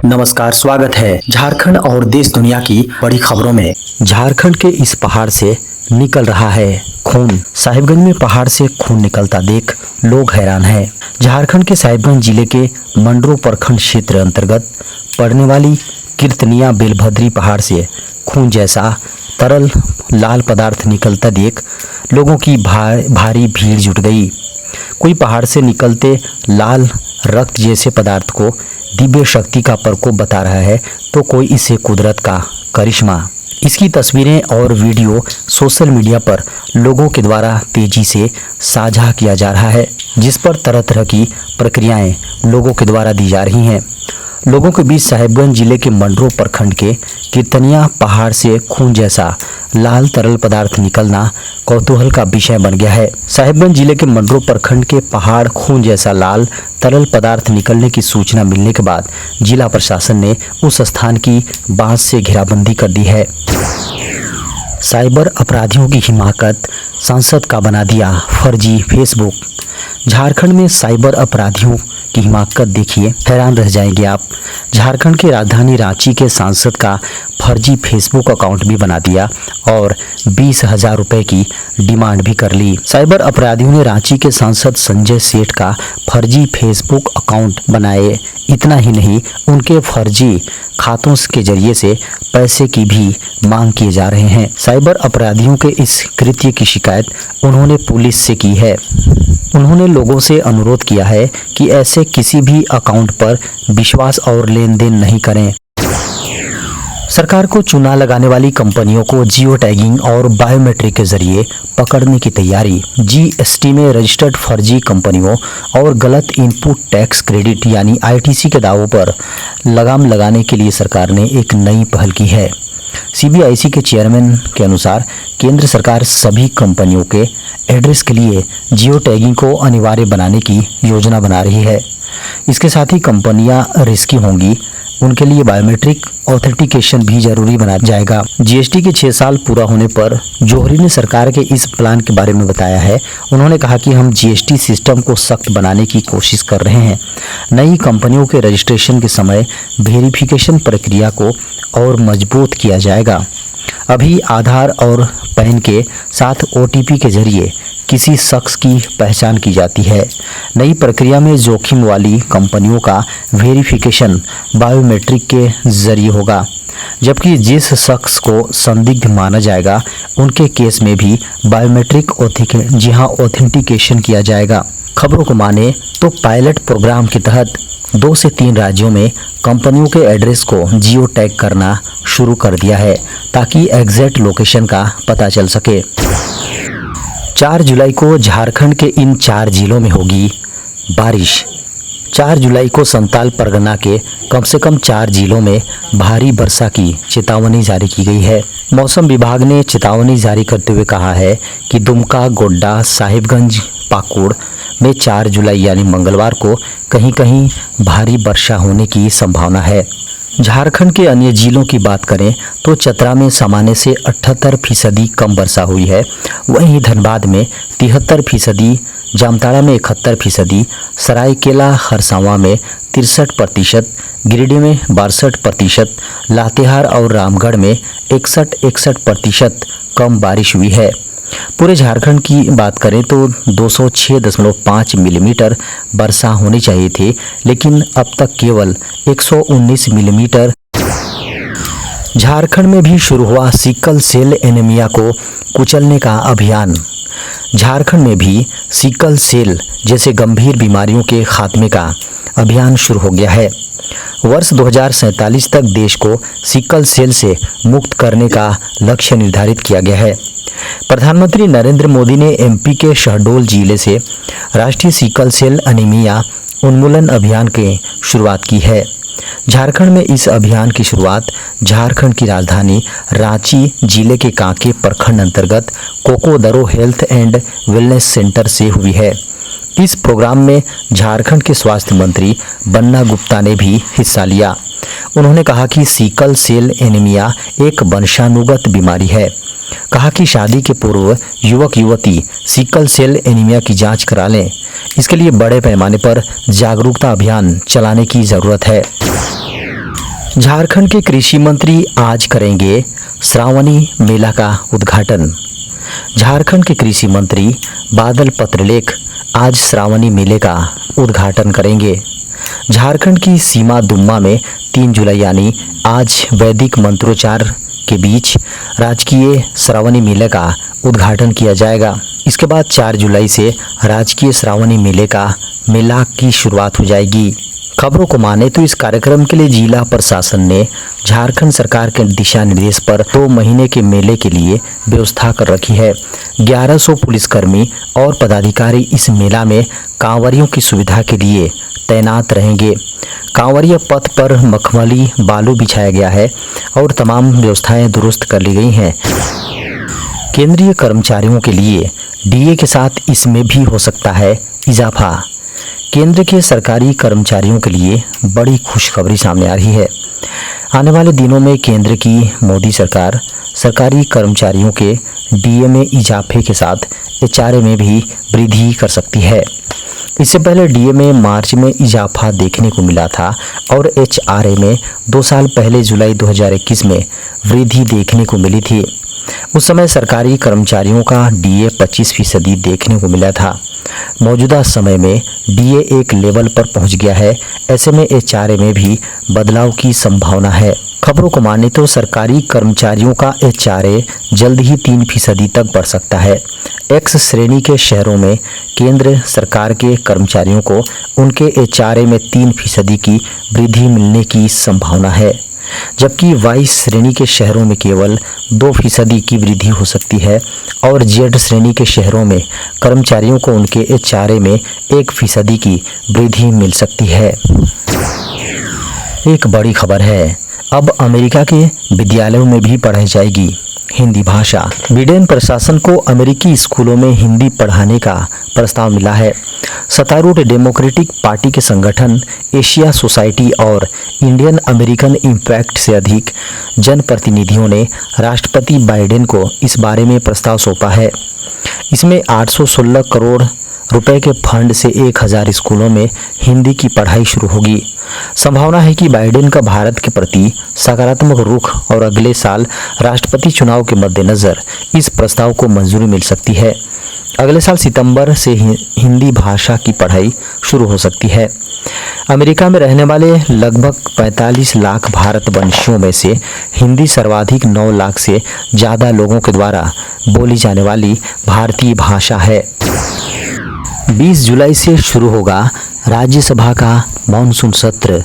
नमस्कार, स्वागत है झारखंड और देश दुनिया की बड़ी खबरों में। झारखंड के इस पहाड़ से निकल रहा है खून। साहिबगंज में पहाड़ से खून निकलता देख लोग हैरान हैं। झारखंड के साहिबगंज जिले के मंडरो प्रखंड क्षेत्र अंतर्गत पड़ने वाली कीर्तनिया बेलभद्री पहाड़ से खून जैसा तरल लाल पदार्थ निकलता देख लोगों की भारी भीड़ जुट गई। कोई पहाड़ से निकलते लाल रक्त जैसे पदार्थ को दिव्य शक्ति का प्रकोप बता रहा है, तो कोई इसे कुदरत का करिश्मा। इसकी तस्वीरें और वीडियो सोशल मीडिया पर लोगों के द्वारा तेजी से साझा किया जा रहा है, जिस पर तरह तरह की प्रक्रियाएं लोगों के द्वारा दी जा रही हैं। लोगों के बीच साहिबगंज जिले के मंडरो प्रखंड के कीर्तनिया पहाड़ से खून जैसा लाल तरल पदार्थ निकलना कौतूहल का विषय बन गया है। साहिबगंज जिले के मंडरो प्रखंड के पहाड़ खून जैसा लाल तरल पदार्थ निकलने की सूचना मिलने के बाद जिला प्रशासन ने उस स्थान की बांस से घेराबंदी कर दी है। साइबर अपराधियों की हिमाकत सांसद का बना दिया फर्जी फेसबुक। झारखंड में साइबर अपराधियों की हिमाकत देखिए, हैरान रह जाएंगे आप। झारखंड की राजधानी रांची के सांसद का फर्जी फेसबुक अकाउंट भी बना दिया और 20,000 रुपए की डिमांड भी कर ली। साइबर अपराधियों ने रांची के सांसद संजय सेठ का फर्जी फेसबुक अकाउंट बनाए। इतना ही नहीं, उनके फर्जी खातों के जरिए से पैसे की भी मांग किए जा रहे हैं। साइबर अपराधियों के इस कृत्य की शिकायत उन्होंने पुलिस से की है। उन्होंने लोगों से अनुरोध किया है कि ऐसे किसी भी अकाउंट पर विश्वास और लेन देन नहीं करें। सरकार को चूना लगाने वाली कंपनियों को जियो टैगिंग और बायोमेट्रिक के जरिए पकड़ने की तैयारी। जीएसटी में रजिस्टर्ड फर्जी कंपनियों और गलत इनपुट टैक्स क्रेडिट यानी आईटीसी के दावों पर लगाम लगाने के लिए सरकार ने एक नई पहल की है। सीबीआईसी के चेयरमैन के अनुसार केंद्र सरकार सभी कंपनियों के एड्रेस के लिए जियो टैगिंग को अनिवार्य बनाने की योजना बना रही है। इसके साथ ही कंपनियां रिस्की होंगी, उनके लिए बायोमेट्रिक ऑथेंटिकेशन भी जरूरी बना जाएगा। जीएसटी के 6 साल पूरा होने पर जौहरी ने सरकार के इस प्लान के बारे में बताया है। उन्होंने कहा कि हम जीएसटी सिस्टम को सख्त बनाने की कोशिश कर रहे हैं। नई कंपनियों के रजिस्ट्रेशन के समय वेरिफिकेशन प्रक्रिया को और मजबूत किया जाएगा। अभी आधार और पैन के साथ ओटीपी के जरिए किसी शख्स की पहचान की जाती है। नई प्रक्रिया में जोखिम वाली कंपनियों का वेरिफिकेशन बायोमेट्रिक के जरिए होगा, जबकि जिस शख्स को संदिग्ध माना जाएगा उनके केस में भी बायोमेट्रिक ऑथेंटिकेशन किया जाएगा। खबरों को माने तो पायलट प्रोग्राम के तहत 2 से 3 राज्यों में कंपनियों के एड्रेस को जियो टैग करना शुरू कर दिया है, ताकि एग्जैक्ट लोकेशन का पता चल सके। 4 जुलाई को झारखंड के इन 4 जिलों में होगी बारिश। 4 जुलाई को संताल परगना के कम से कम 4 जिलों में भारी वर्षा की चेतावनी जारी की गई है। मौसम विभाग ने चेतावनी जारी करते हुए कहा है कि दुमका, गोड्डा, साहिबगंज, पाकुड़ में 4 जुलाई यानी मंगलवार को कहीं कहीं भारी वर्षा होने की संभावना है। झारखंड के अन्य जिलों की बात करें तो चतरा में सामान्य से 78% कम वर्षा हुई है। वहीं धनबाद में 73%, जामताड़ा में 71%, सरायकेला खरसावां में 63%, गिरिडीह में 62%, लातेहार और रामगढ़ में 61% कम बारिश हुई है। पूरे झारखंड की बात करें तो 206.5 मिलीमीटर वर्षा होनी चाहिए थी, लेकिन अब तक केवल 119 मिलीमीटर। झारखंड में भी शुरू हुआ सिकल सेल एनीमिया को कुचलने का अभियान। झारखंड में भी सिकल सेल जैसे गंभीर बीमारियों के खात्मे का अभियान शुरू हो गया है। वर्ष 2047 तक देश को सिकल सेल से मुक्त करने का लक्ष्य निर्धारित किया गया है। प्रधानमंत्री नरेंद्र मोदी ने एमपी के शहडोल जिले से राष्ट्रीय सिकल सेल एनीमिया उन्मूलन अभियान की शुरुआत की है। झारखंड में इस अभियान की शुरुआत झारखंड की राजधानी रांची जिले के कांके प्रखंड अंतर्गत कोकोदरो हेल्थ एंड वेलनेस सेंटर से हुई है। इस प्रोग्राम में झारखंड के स्वास्थ्य मंत्री बन्ना गुप्ता ने भी हिस्सा लिया। उन्होंने कहा कि सिकल सेल एनीमिया एक वंशानुगत बीमारी है। कहा कि शादी के पूर्व युवक युवती सिकल सेल एनीमिया की जांच करा लें। इसके लिए बड़े पैमाने पर जागरूकता अभियान चलाने की जरूरत है। झारखंड के कृषि मंत्री आज करेंगे श्रावणी मेला का उद्घाटन। झारखंड के कृषि मंत्री बादल पत्रलेख आज श्रावणी मेले का उद्घाटन करेंगे। झारखंड की सीमा दुम्मा में 3 जुलाई यानी आज वैदिक मंत्रोच्चार के बीच राजकीय श्रावणी मेले का उद्घाटन किया जाएगा। इसके बाद 4 जुलाई से राजकीय श्रावणी मेला की शुरुआत हो जाएगी। खबरों को माने तो इस कार्यक्रम के लिए जिला प्रशासन ने झारखंड सरकार के दिशा निर्देश पर 2 महीने के मेले के लिए व्यवस्था कर रखी है। 1100 पुलिसकर्मी और पदाधिकारी इस मेला में कांवरियों की सुविधा के लिए तैनात रहेंगे। कांवरिया पथ पर मखमली बालू बिछाया गया है और तमाम व्यवस्थाएं दुरुस्त कर ली गई हैं। केंद्रीय कर्मचारियों के लिए डीए के साथ इसमें भी हो सकता है इजाफा। केंद्र के सरकारी कर्मचारियों के लिए बड़ी खुशखबरी सामने आ रही है। आने वाले दिनों में केंद्र की मोदी सरकार सरकारी कर्मचारियों के डीए में इजाफे के साथ एचआरए में भी वृद्धि कर सकती है। इससे पहले डीए में मार्च में इजाफा देखने को मिला था और एचआरए में 2 साल पहले जुलाई 2021 में वृद्धि देखने को मिली थी। उस समय सरकारी कर्मचारियों का डीए 25% देखने को मिला था। मौजूदा समय में डीए एक लेवल पर पहुंच गया है। ऐसे में एचआरए में भी बदलाव की संभावना है। खबरों को माने तो सरकारी कर्मचारियों का एचआरए जल्द ही 3% तक बढ़ सकता है। एक्स श्रेणी के शहरों में केंद्र सरकार के कर्मचारियों को उनके एचआरए में 3% की वृद्धि मिलने की संभावना है, जबकि वाई श्रेणी के शहरों में केवल 2% की वृद्धि हो सकती है और जेड श्रेणी के शहरों में कर्मचारियों को उनके एचआरए में 1% की वृद्धि मिल सकती है। एक बड़ी खबर है, अब अमेरिका के विद्यालयों में भी पढ़ाई जाएगी हिंदी भाषा। बिडेन प्रशासन को अमेरिकी स्कूलों में हिंदी पढ़ाने का प्रस्ताव मिला है। सत्तारूढ़ डेमोक्रेटिक पार्टी के संगठन एशिया सोसाइटी और इंडियन अमेरिकन इम्पैक्ट से अधिक जनप्रतिनिधियों ने राष्ट्रपति बाइडेन को इस बारे में प्रस्ताव सौंपा है। इसमें 816 करोड़ रुपए के फंड से 1000 स्कूलों में हिंदी की पढ़ाई शुरू होगी। संभावना है कि बाइडेन का भारत के प्रति सकारात्मक रुख और अगले साल राष्ट्रपति चुनाव के मद्देनज़र इस प्रस्ताव को मंजूरी मिल सकती है। अगले साल सितंबर से हिंदी भाषा की पढ़ाई शुरू हो सकती है। अमेरिका में रहने वाले लगभग 45 लाख भारतवंशियों में से हिंदी सर्वाधिक 9 लाख से ज़्यादा लोगों के द्वारा बोली जाने वाली भारतीय भाषा है। 20 जुलाई से शुरू होगा राज्यसभा का मानसून सत्र।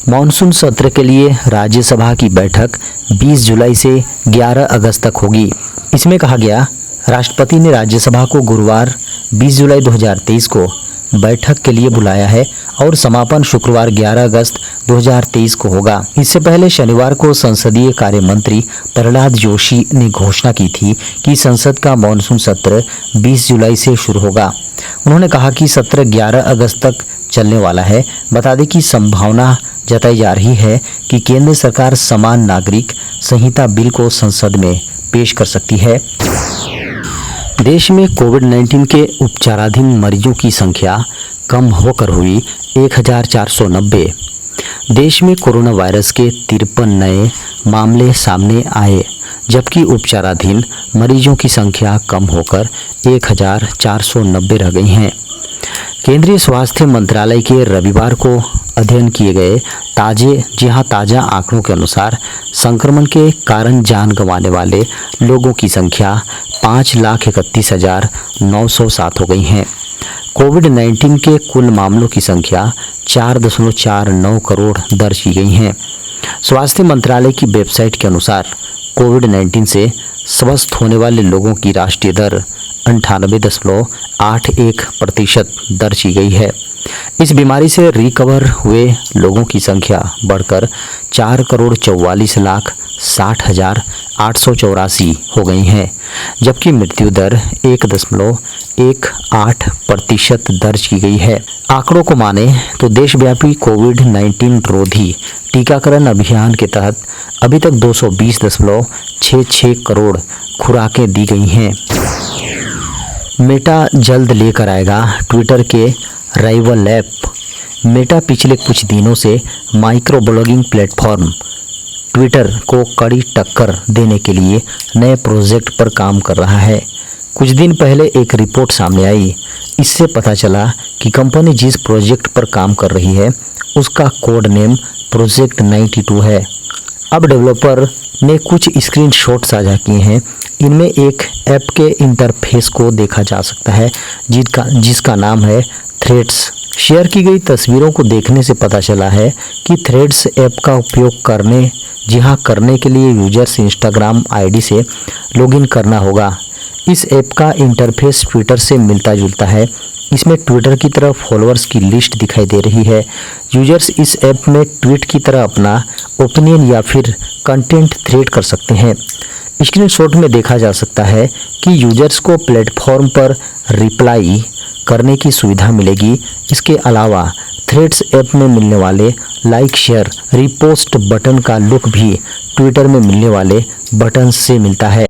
मानसून सत्र के लिए राज्यसभा की बैठक 20 जुलाई से 11 अगस्त तक होगी। इसमें कहा गया, राष्ट्रपति ने राज्यसभा को गुरुवार 20 जुलाई 2023 को बैठक के लिए बुलाया है और समापन शुक्रवार 11 अगस्त 2023 को होगा। इससे पहले शनिवार को संसदीय कार्य मंत्री प्रहलाद जोशी ने घोषणा की थी कि संसद का मानसून सत्र 20 जुलाई से शुरू होगा। उन्होंने कहा कि सत्र 11 अगस्त तक चलने वाला है। बता दें कि संभावना जताई जा रही है कि केंद्र सरकार समान नागरिक संहिता बिल को संसद में पेश कर सकती है। देश में कोविड-19 के उपचाराधीन मरीजों की संख्या कम होकर हुई 1490। देश में कोरोना वायरस के 53 नए मामले सामने आए, जबकि उपचाराधीन मरीजों की संख्या कम होकर 1490 रह गई हैं। केंद्रीय स्वास्थ्य मंत्रालय के रविवार को अध्ययन किए गए ताज़ा आंकड़ों के अनुसार संक्रमण के कारण जान गंवाने वाले लोगों की संख्या 5,31,907 हो गई है। कोविड-19 के कुल मामलों की संख्या 4.49 करोड़ दर्ज की गई हैं। स्वास्थ्य मंत्रालय की वेबसाइट के अनुसार कोविड-19 से स्वस्थ होने वाले लोगों की राष्ट्रीय दर 98.81% दर्ज की गई है। इस बीमारी से रिकवर हुए लोगों की संख्या बढ़कर 4,44,60,884 हो गई है, जबकि मृत्यु दर 1.18% दर्ज की गई है। आंकड़ों को माने तो देशव्यापी कोविड-19 रोधी टीकाकरण अभियान के तहत अभी तक 220.66 करोड़ खुराकें दी गई हैं। मेटा जल्द लेकर आएगा ट्विटर के राइवल ऐप। मेटा पिछले कुछ दिनों से माइक्रो ब्लॉगिंग प्लेटफॉर्म ट्विटर को कड़ी टक्कर देने के लिए नए प्रोजेक्ट पर काम कर रहा है। कुछ दिन पहले एक रिपोर्ट सामने आई। इससे पता चला कि कंपनी जिस प्रोजेक्ट पर काम कर रही है उसका कोड नेम प्रोजेक्ट 92 है। अब डेवलपर ने कुछ स्क्रीनशॉट साझा किए हैं। इनमें एक ऐप के इंटरफेस को देखा जा सकता है जिसका नाम है थ्रेड्स। शेयर की गई तस्वीरों को देखने से पता चला है कि थ्रेड्स ऐप का उपयोग करने के लिए यूजर्स इंस्टाग्राम आईडी से लॉगिन करना होगा। इस ऐप का इंटरफेस ट्विटर से मिलता जुलता है। इसमें ट्विटर की तरह फॉलोअर्स की लिस्ट दिखाई दे रही है। यूजर्स इस ऐप में ट्वीट की तरह अपना ओपिनियन या फिर कंटेंट थ्रेड कर सकते हैं। स्क्रीनशॉट में देखा जा सकता है कि यूजर्स को प्लेटफॉर्म पर रिप्लाई करने की सुविधा मिलेगी। इसके अलावा थ्रेड्स ऐप में मिलने वाले लाइक शेयर रिपोस्ट बटन का लुक भी ट्विटर में मिलने वाले बटन से मिलता है।